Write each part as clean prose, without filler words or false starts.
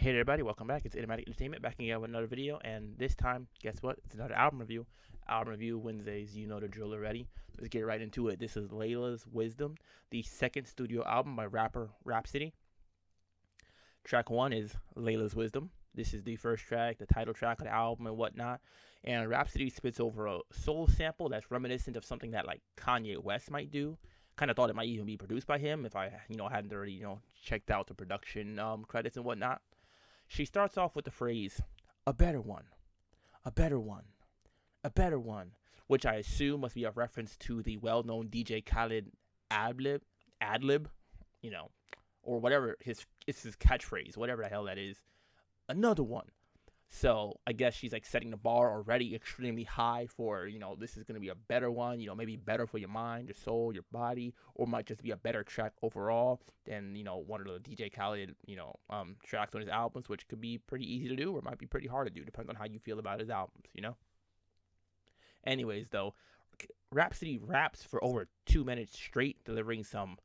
Hey there, everybody, welcome back. It's Enigmatic Entertainment back again with another video, and this time, guess what? It's another album review. Album review Wednesdays, you know the drill already. Let's get right into it. This is Laila's Wisdom, the second studio album by rapper Rapsody. Track one is Laila's Wisdom. This is the first track, the title track of the album and whatnot. And Rapsody spits over a soul sample that's reminiscent of something that like Kanye West might do. Kind of thought it might even be produced by him if I, hadn't already, checked out the production credits and whatnot. She starts off with the phrase, a better one, a better one, a better one, which I assume must be a reference to the well known DJ Khaled adlib, you know, or whatever it's his catchphrase, whatever the hell that is. Another one. So I guess she's like setting the bar already extremely high for, this is going to be a better one, maybe better for your mind, your soul, your body, or might just be a better track overall than, one of the DJ Khaled, tracks on his albums, which could be pretty easy to do or might be pretty hard to do, depending on how you feel about his albums. Anyways, though, Rapsody raps for over 2 minutes straight, delivering some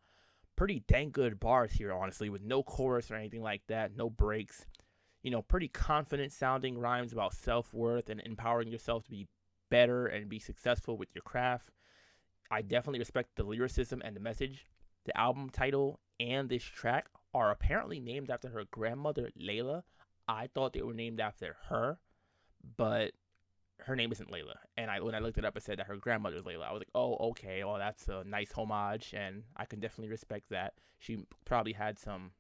pretty dang good bars here, honestly, with no chorus or anything like that, no breaks. Pretty confident sounding rhymes about self-worth and empowering yourself to be better and be successful with your craft. I definitely respect the lyricism and the message. The album title and this track are apparently named after her grandmother, Laila. I thought they were named after her, but her name isn't Laila. And when I looked it up, it said that her grandmother's Laila. I was like, oh, okay, well, that's a nice homage, and I can definitely respect that. She probably had some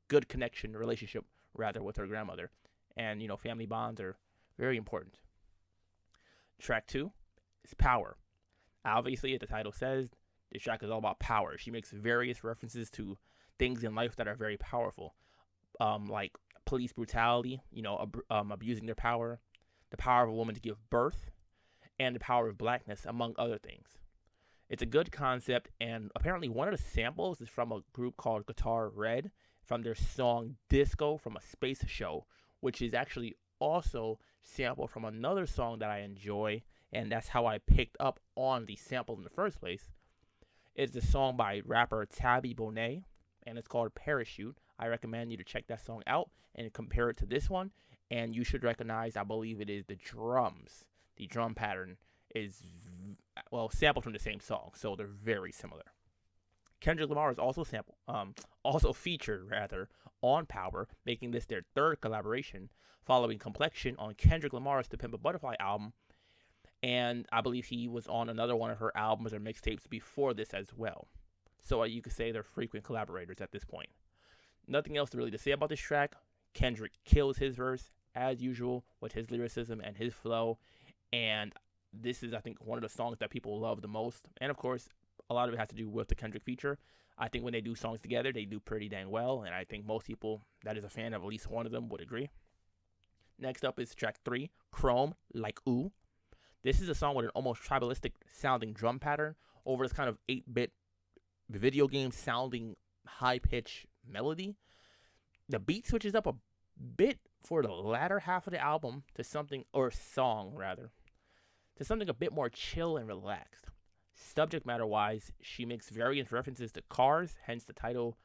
good connection, relationship rather, with her grandmother. And, family bonds are very important. Track two is Power. Obviously, as the title says, this track is all about power. She makes various references to things in life that are very powerful, like police brutality, abusing their power, the power of a woman to give birth, and the power of blackness, among other things. It's a good concept, and apparently one of the samples is from a group called Guitar Red, from their song Disco from a Space Show, which is actually also sampled from another song that I enjoy, and that's how I picked up on the sample in the first place. It's a song by rapper Tabby Bonet, and it's called Parachute. I recommend you to check that song out and compare it to this one, and you should recognize, I believe it is the drums. The drum pattern is, sampled from the same song, so they're very similar. Kendrick Lamar is also featured on Power, making this their third collaboration, following Complexion on Kendrick Lamar's To Pimp a Butterfly album, and I believe he was on another one of her albums or mixtapes before this as well. So you could say they're frequent collaborators at this point. Nothing else really to say about this track. Kendrick kills his verse as usual with his lyricism and his flow, and this is, I think, one of the songs that people love the most. And of course, a lot of it has to do with the Kendrick feature. I think when they do songs together, they do pretty dang well, and I think most people that is a fan of at least one of them would agree. Next up is track 3, Chrome, like OooWee. This is a song with an almost tribalistic sounding drum pattern over this kind of 8-bit video game sounding high-pitched melody. The beat switches up a bit for the latter half of the album to something, or song rather, to something a bit more chill and relaxed. Subject matter wise, she makes various references to cars, hence the title,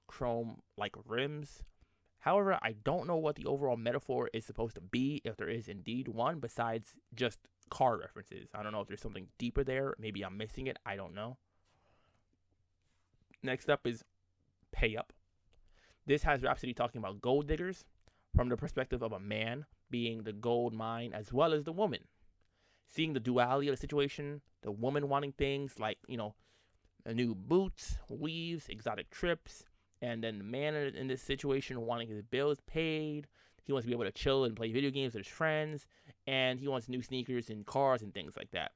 chrome like rims. However, I don't know what the overall metaphor is supposed to be, if there is indeed one, besides just car references. I don't know if there's something deeper there. Maybe I'm missing it. I don't know. Next up is Pay Up. This has Rhapsody talking about gold diggers from the perspective of a man being the gold mine as well as the woman. Seeing the duality of the situation, the woman wanting things like, new boots, weaves, exotic trips, and then the man in this situation wanting his bills paid. He wants to be able to chill and play video games with his friends, and he wants new sneakers and cars and things like that.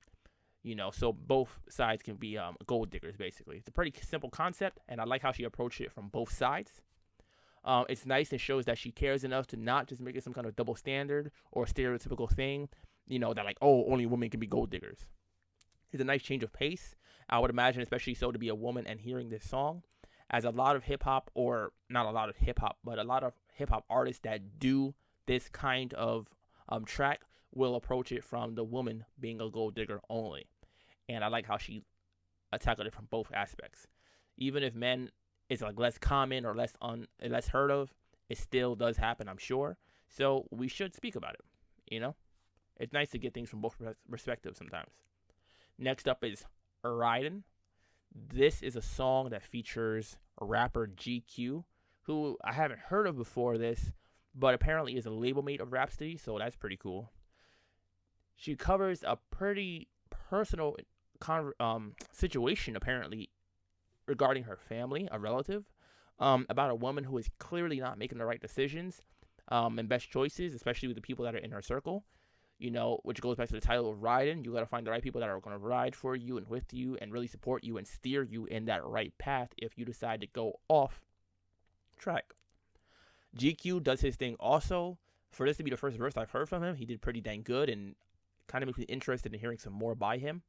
So both sides can be gold diggers, basically. It's a pretty simple concept, and I like how she approached it from both sides. It's nice and shows that she cares enough to not just make it some kind of double standard or stereotypical thing, that like, oh, only women can be gold diggers. It's a nice change of pace. I would imagine, especially so, to be a woman and hearing this song, as a lot of hip hop, or not a lot of hip hop, but a lot of hip hop artists that do this kind of track will approach it from the woman being a gold digger only. And I like how she tackled it from both aspects. Even if men is like less common or less heard of, It still does happen, I'm sure. So we should speak about it. You know, it's nice to get things from both perspectives sometimes. Next up is Ridin. This is a song that features rapper GQ, who I haven't heard of before this, but apparently is a label mate of Rapsody, so that's pretty cool. She covers a pretty personal situation, apparently, regarding her family, a relative, about a woman who is clearly not making the right decisions and best choices, especially with the people that are in her circle. Which goes back to the title of riding. You got to find the right people that are going to ride for you and with you and really support you and steer you in that right path if you decide to go off track. GQ does his thing also. For this to be the first verse I've heard from him, he did pretty dang good and kind of makes me interested in hearing some more by him.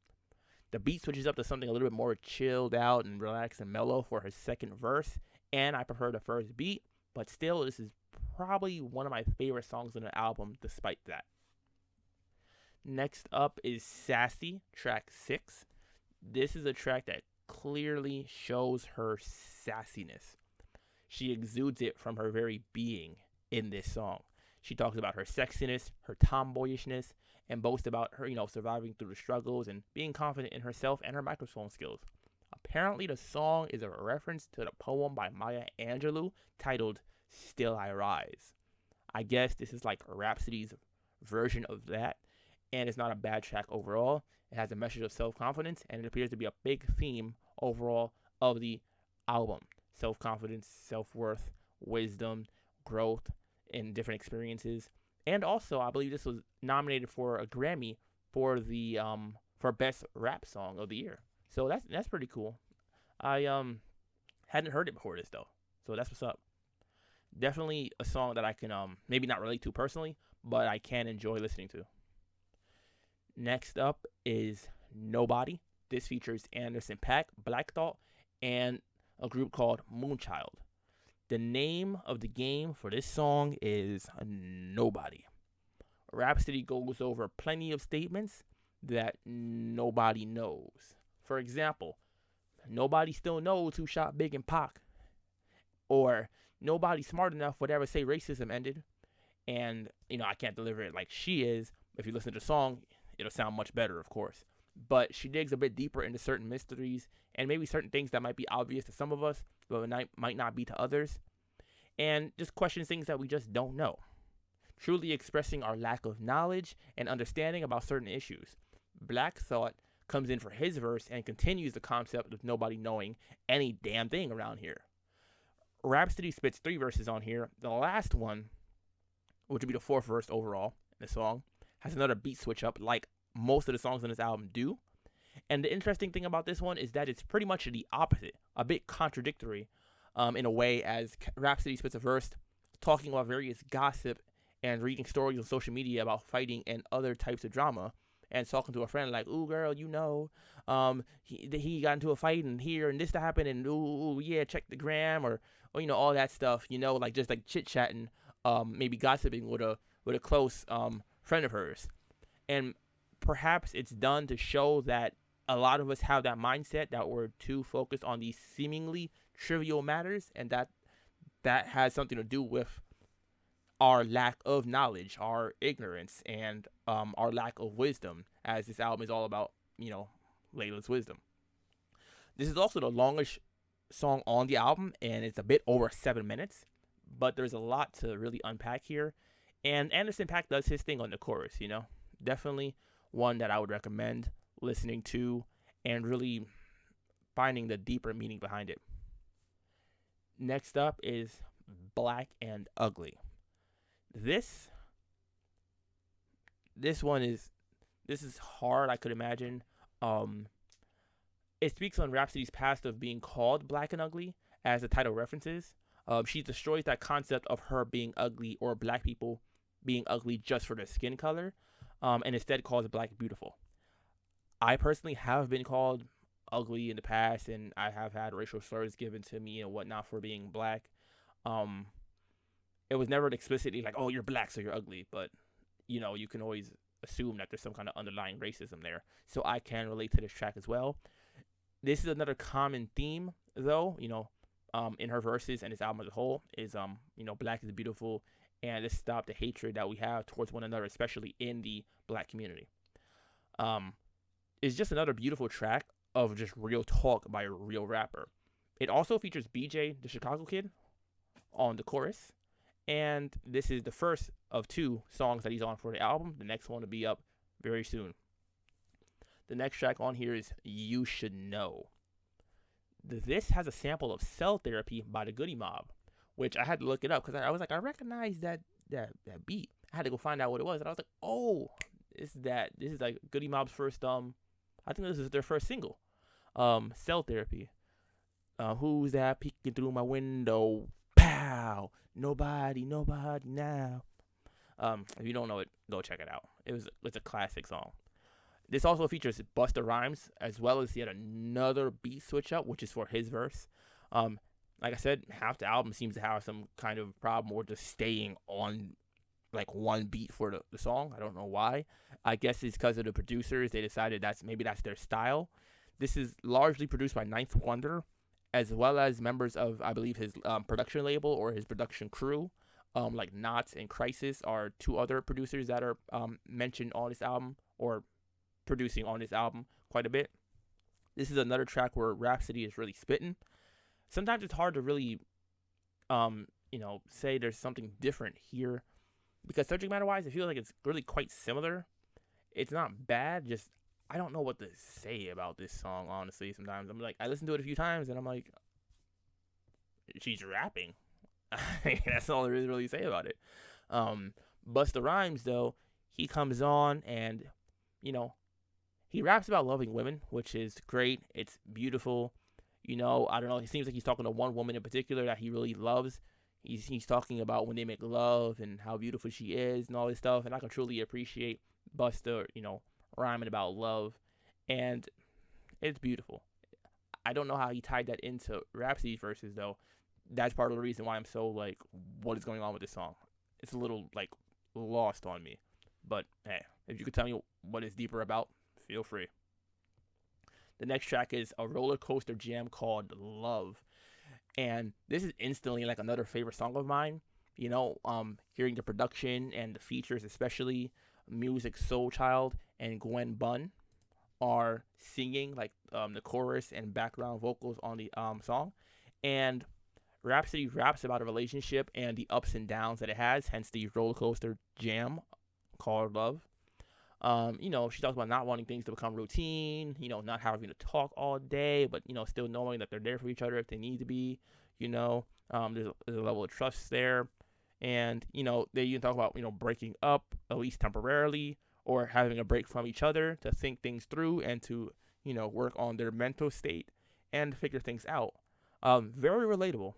The beat switches up to something a little bit more chilled out and relaxed and mellow for his second verse, and I prefer the first beat, but still, this is probably one of my favorite songs on the album despite that. Next up is Sassy, track 6. This is a track that clearly shows her sassiness. She exudes it from her very being in this song. She talks about her sexiness, her tomboyishness, and boasts about her, surviving through the struggles and being confident in herself and her microphone skills. Apparently, the song is a reference to the poem by Maya Angelou titled Still I Rise. I guess this is like Rhapsody's version of that, and it's not a bad track overall. It has a message of self-confidence, and it appears to be a big theme overall of the album. Self-confidence, self-worth, wisdom, growth in different experiences. And also, I believe this was nominated for a Grammy for the for Best Rap Song of the Year. So that's pretty cool. I hadn't heard it before this though, so that's what's up. Definitely a song that I can maybe not relate to personally, but I can enjoy listening to. Next up is Nobody. This features Anderson .Paak, Black Thought, and a group called Moonchild. The name of the game for this song is Nobody. Rhapsody goes over plenty of statements that nobody knows. For example, nobody still knows who shot Big and Paak. Or nobody smart enough would ever say racism ended. And, I can't deliver it like she is. If you listen to the song, it'll sound much better, of course. But she digs a bit deeper into certain mysteries and maybe certain things that might be obvious to some of us, but might not be to others. And just questions things that we just don't know. Truly expressing our lack of knowledge and understanding about certain issues. Black Thought comes in for his verse and continues the concept of nobody knowing any damn thing around here. Rhapsody spits 3 verses on here. The last one, which would be the 4th verse overall in the song, has another beat switch up like most of the songs on this album do. And the interesting thing about this one is that it's pretty much the opposite, a bit contradictory in a way, as Rhapsody spits a verse talking about various gossip and reading stories on social media about fighting and other types of drama, and talking to a friend like, ooh, girl, he got into a fight and here and this to happen, and ooh, yeah, check the gram, or all that stuff, like just like chit-chatting, maybe gossiping with a close friend of hers. And perhaps it's done to show that a lot of us have that mindset that we're too focused on these seemingly trivial matters, and that has something to do with our lack of knowledge, our ignorance, and our lack of wisdom, as this album is all about, Laila's wisdom. This is also the longest song on the album, and it's a bit over 7 minutes, but there's a lot to really unpack here. And Anderson .Paak does his thing on the chorus, Definitely one that I would recommend listening to and really finding the deeper meaning behind it. Next up is Black and Ugly. This is hard, I could imagine. It speaks on Rhapsody's past of being called Black and Ugly, as the title references. She destroys that concept of her being ugly or black people being ugly just for their skin color, and instead calls Black beautiful. I personally have been called ugly in the past, and I have had racial slurs given to me and whatnot for being black. It was never explicitly like, oh, you're black, so you're ugly, but you can always assume that there's some kind of underlying racism there. So I can relate to this track as well. This is another common theme, though, in her verses and this album as a whole is black is beautiful, and let's stop the hatred that we have towards one another, especially in the black community. Um, it's just another beautiful track of just real talk by a real rapper. It also features BJ, the Chicago kid, on the chorus, and this is the first of 2 songs that he's on for the album. The next one will be up very soon. The next track on here is You Should Know. This has a sample of Cell Therapy by the Goody Mob, which I had to look it up because I was like, I recognize that beat. I had to go find out what it was, and I was like, oh, this is like Goody Mob's first I think this is their first single. Cell Therapy. Who's that peeking through my window? Pow! Nobody now. If you don't know it, go check it out. It's a classic song. This also features Busta Rhymes, as well as yet another beat switch up, which is for his verse. Like I said, half the album seems to have some kind of problem or just staying on like one beat for the song. I don't know why. I guess it's because of the producers. They decided that's their style. This is largely produced by Ninth Wonder, as well as members of, I believe, his production label or his production crew. Like Knots and Crisis are 2 other producers that are mentioned on this album or producing on this album quite a bit. This is another track where Rapsody is really spitting. Sometimes it's hard to really, say there's something different here, because subject matter wise, I feel like it's really quite similar. It's not bad, just I don't know what to say about this song, honestly. Sometimes I'm like, I listened to it a few times and I'm like, she's rapping. That's all there is really to say about it. Busta Rhymes, though, he comes on and, he raps about loving women, which is great. It's beautiful. I don't know. It seems like he's talking to one woman in particular that he really loves. He's talking about when they make love and how beautiful she is and all this stuff. And I can truly appreciate Busta, rhyming about love. And it's beautiful. I don't know how he tied that into Rhapsody's verses, though. That's part of the reason why I'm so, like, what is going on with this song? It's a little, like, lost on me. But, hey, if you could tell me what it's deeper about, feel free. The next track is a Rollercoaster Jam called Love. And this is instantly, like, another favorite song of mine. Hearing the production and the features, especially Music Soul Child and Gwen Bunn are singing, like, the chorus and background vocals on the song. And Rapsody raps about a relationship and the ups and downs that it has, hence the Rollercoaster Jam called Love. She talks about not wanting things to become routine, not having to talk all day, but, still knowing that they're there for each other if they need to be, there's a level of trust there. And, they even talk about, breaking up, at least temporarily, or having a break from each other to think things through and to, work on their mental state and figure things out. Very relatable,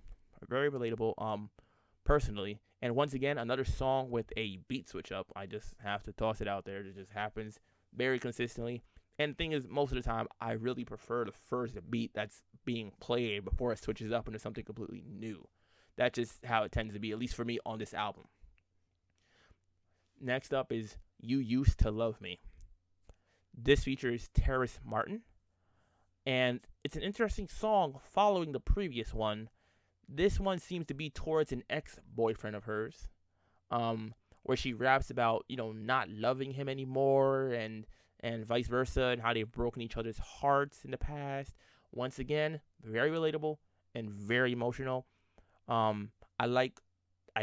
personally. And once again, another song with a beat switch up. I just have to toss it out there. It just happens very consistently. And the thing is, most of the time, I really prefer the first beat that's being played before it switches up into something completely new. That's just how it tends to be, at least for me, on this album. Next up is You Used to Love Me. This features Terrace Martin. And it's an interesting song following the previous one. This one seems to be towards an ex-boyfriend of hers, where she raps about, not loving him anymore and vice versa, and how they've broken each other's hearts in the past. Once again, very relatable and very emotional. I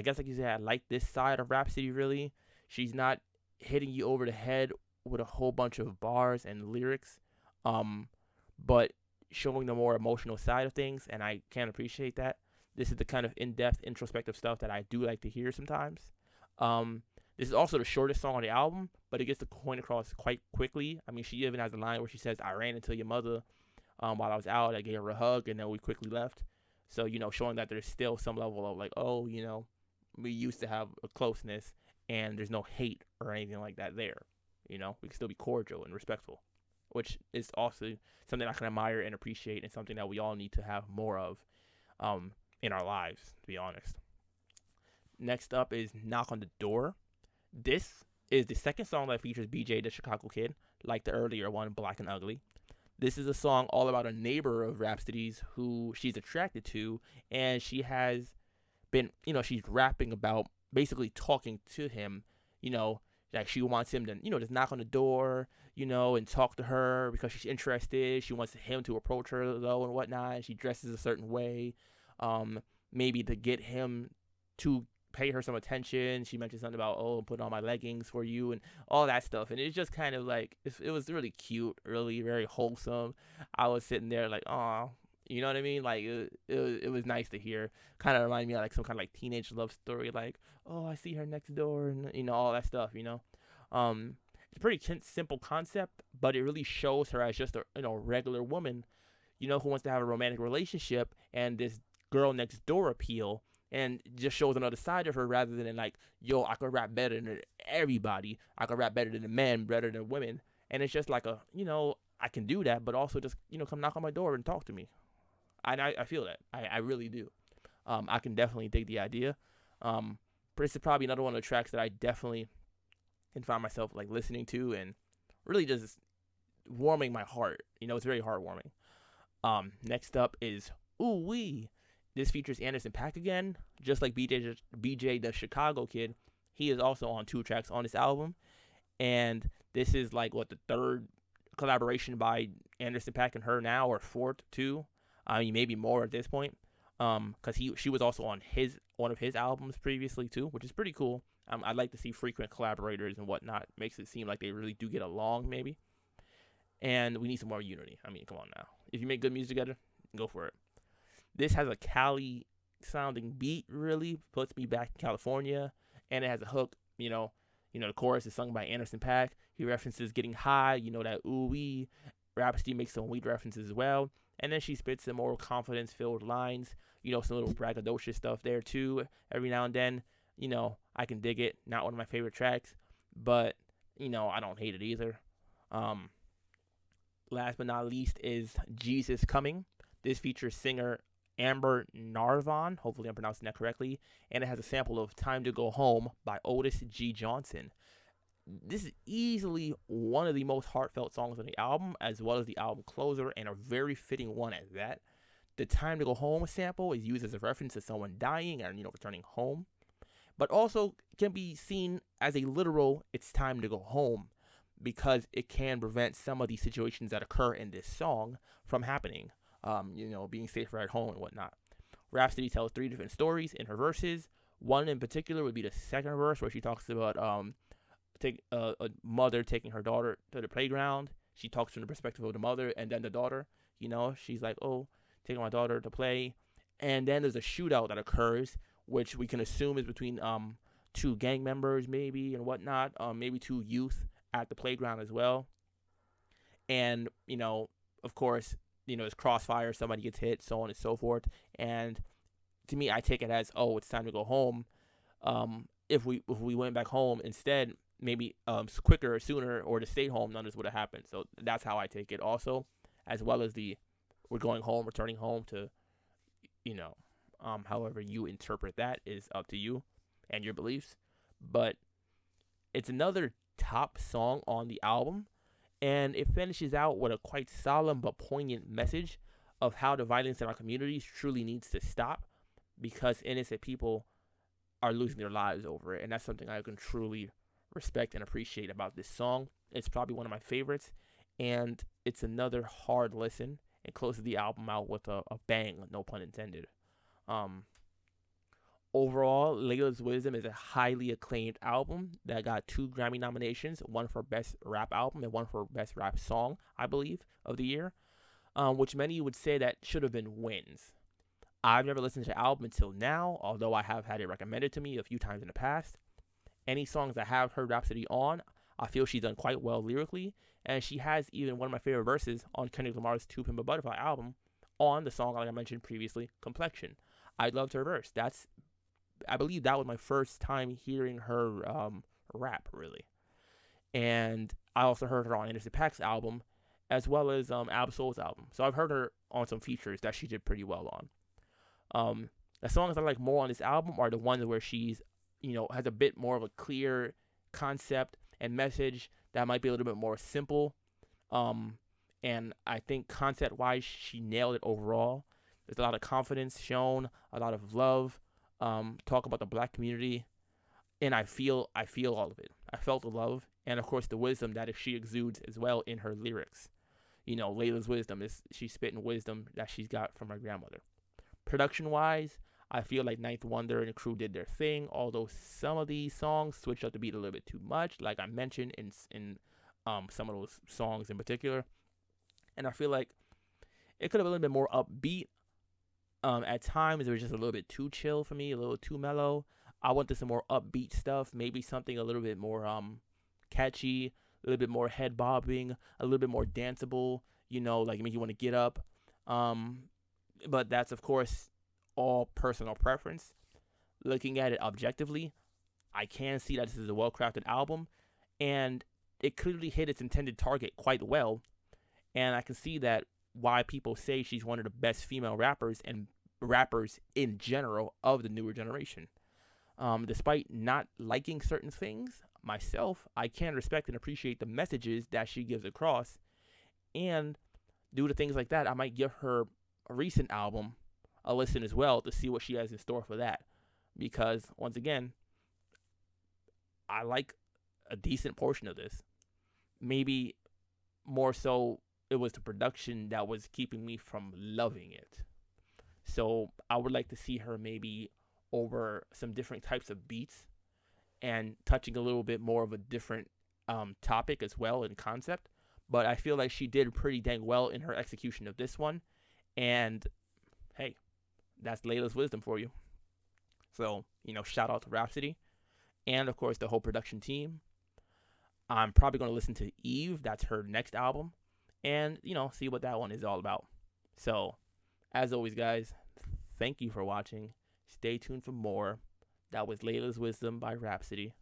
guess like you said, I like this side of Rhapsody, really. She's not hitting you over the head with a whole bunch of bars and lyrics, but showing the more emotional side of things, and I can appreciate that. This is the kind of in-depth, introspective stuff that I do like to hear sometimes. This is also the shortest song on the album, but it gets the point across quite quickly. I mean, she even has a line where she says, I ran into your mother while I was out. I gave her a hug, and then we quickly left. So, showing that there's still some level of, like, we used to have a closeness, and there's no hate or anything like that there. We can still be cordial and respectful, which is also something I can admire and appreciate, and something that we all need to have more of in our lives, to be honest. Next up is Knock on the Door. This is the second song that features BJ, the Chicago kid, like the earlier one, Black and Ugly. This is a song all about a neighbor of Rhapsody's who she's attracted to, and she has been, she's rapping about basically talking to him, you know, like she wants him to, just knock on the door, and talk to her because she's interested. She wants him to approach her though and whatnot. And she dresses a certain way, um, maybe to get him to pay her some attention. She mentioned something about, oh, I'm putting on my leggings for you and all that stuff. And it's just kind of like, it was really cute, really very wholesome. I was sitting there like, oh, you know what I mean? Like, it was nice to hear. Kind of reminded me of like some kind of like teenage love story. Like, oh, I see her next door and, all that stuff. It's a pretty simple concept, but it really shows her as just a, regular woman, who wants to have a romantic relationship, and this girl next door appeal, and just shows another side of her rather than like, yo, I could rap better than everybody. I could rap better than the men, better than women. And it's just like a, I can do that, but also just, come knock on my door and talk to me. I feel that. I really do. I can definitely dig the idea. But this is probably another one of the tracks that I definitely can find myself like listening to and really just warming my heart. It's very heartwarming. Next up is OooWee. This features Anderson .Paak again, just like BJ the Chicago Kid. He is also on 2 tracks on this album, and this is like the third collaboration by Anderson .Paak and her now, or fourth too. I mean, maybe more at this point, because she was also on one of his albums previously too, which is pretty cool. I'd like to see frequent collaborators and whatnot. Makes it seem like they really do get along, maybe. And we need some more unity. I mean, come on now. If you make good music together, go for it. This has a Cali sounding beat, really puts me back in California, and it has a hook. The chorus is sung by Anderson .Paak. He references getting high. That OooWee. Rapsody makes some weed references as well. And then she spits some more confidence-filled lines. Some little braggadocious stuff there too. Every now and then, I can dig it. Not one of my favorite tracks, but I don't hate it either. Last but not least is Jesus Coming. This features singer Amber Narvon. Hopefully I'm pronouncing that correctly. And it has a sample of Time to Go Home by Otis G. Johnson. This is easily one of the most heartfelt songs on the album, as well as the album closer, and a very fitting one at that. The Time to Go Home sample is used as a reference to someone dying and, returning home, but also can be seen as a literal, it's time to go home, because it can prevent some of the situations that occur in this song from happening, being safer at home and whatnot. Rapsody tells 3 different stories in her verses. One in particular would be the second verse, where she talks about a mother taking her daughter to the playground. She talks from the perspective of the mother and then the daughter. She's like, oh, taking my daughter to play. And then there's a shootout that occurs, which we can assume is between 2 gang members maybe and whatnot, maybe 2 youth at the playground as well. And, of course, there's crossfire, somebody gets hit, so on and so forth. And to me, I take it as, oh, it's time to go home. If we went back home instead, maybe quicker or sooner, or to stay home, none of this would have happened. So that's how I take it also, as well as we're going home, returning home to, however you interpret that is up to you and your beliefs. But it's another top song on the album, and it finishes out with a quite solemn but poignant message of how the violence in our communities truly needs to stop, because innocent people are losing their lives over it. And that's something I can truly respect and appreciate about this song. It's probably one of my favorites, and it's another hard listen. It closes the album out with a bang, no pun intended. Overall, Laila's Wisdom is a highly acclaimed album that got 2 Grammy nominations, one for Best Rap Album and one for Best Rap Song, I believe, of the year, which many would say that should have been wins. I've never listened to the album until now, although I have had it recommended to me a few times in the past. Any songs I have heard Rapsody on, I feel she's done quite well lyrically, and she has even one of my favorite verses on Kendrick Lamar's To Pimp a Butterfly album on the song, like I mentioned previously, Complexion. I loved her verse. I believe that was my first time hearing her rap, really. And I also heard her on Anderson .Paak's album, as well as Ab-Soul's album. So I've heard her on some features that she did pretty well on. The songs I like more on this album are the ones where she's, has a bit more of a clear concept and message that might be a little bit more simple. And I think concept wise, she nailed it overall. There's a lot of confidence shown, a lot of love, talk about the black community, and I feel all of it. I felt the love, and of course the wisdom that she exudes as well in her lyrics. Layla's wisdom is she's spitting wisdom that she's got from her grandmother. Production wise, I feel like Ninth Wonder and the crew did their thing, although some of these songs switched up the beat a little bit too much, like I mentioned in some of those songs in particular. And I feel like it could have been a little bit more upbeat. At times, it was just a little bit too chill for me, a little too mellow. I wanted some more upbeat stuff, maybe something a little bit more catchy, a little bit more head bobbing, a little bit more danceable. Like make you want to get up. Um, but that's of course all personal preference. Looking at it objectively, I can see that this is a well-crafted album, and it clearly hit its intended target quite well. And I can see that why people say she's one of the best female rappers and rappers in general of the newer generation. Despite not liking certain things myself, I can respect and appreciate the messages that she gives across. And due to things like that, I might give her a recent album a listen as well to see what she has in store for that. Because once again, I like a decent portion of this. Maybe more so, it was the production that was keeping me from loving it. So I would like to see her maybe over some different types of beats and touching a little bit more of a different topic as well in concept. But I feel like she did pretty dang well in her execution of this one. And hey, that's Layla's wisdom for you. So, shout out to Rapsody and, of course, the whole production team. I'm probably going to listen to Eve. That's her next album. And, see what that one is all about. So, as always, guys, thank you for watching. Stay tuned for more. That was Layla's Wisdom by Rapsody.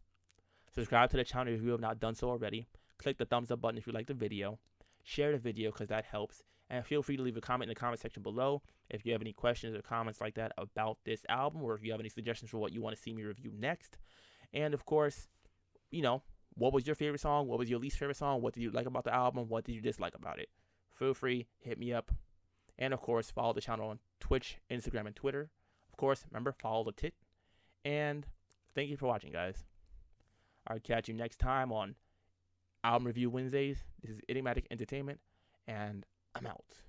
Subscribe to the channel if you have not done so already. Click the thumbs up button if you like the video. Share the video because that helps. And feel free to leave a comment in the comment section below if you have any questions or comments like that about this album, or if you have any suggestions for what you want to see me review next. And, of course, what was your favorite song? What was your least favorite song? What did you like about the album? What did you dislike about it? Feel free, hit me up. And, of course, follow the channel on Twitch, Instagram, and Twitter. Of course, remember, follow the tit. And thank you for watching, guys. I'll catch you next time on Album Review Wednesdays. This is Enigmatic Entertainment, and I'm out.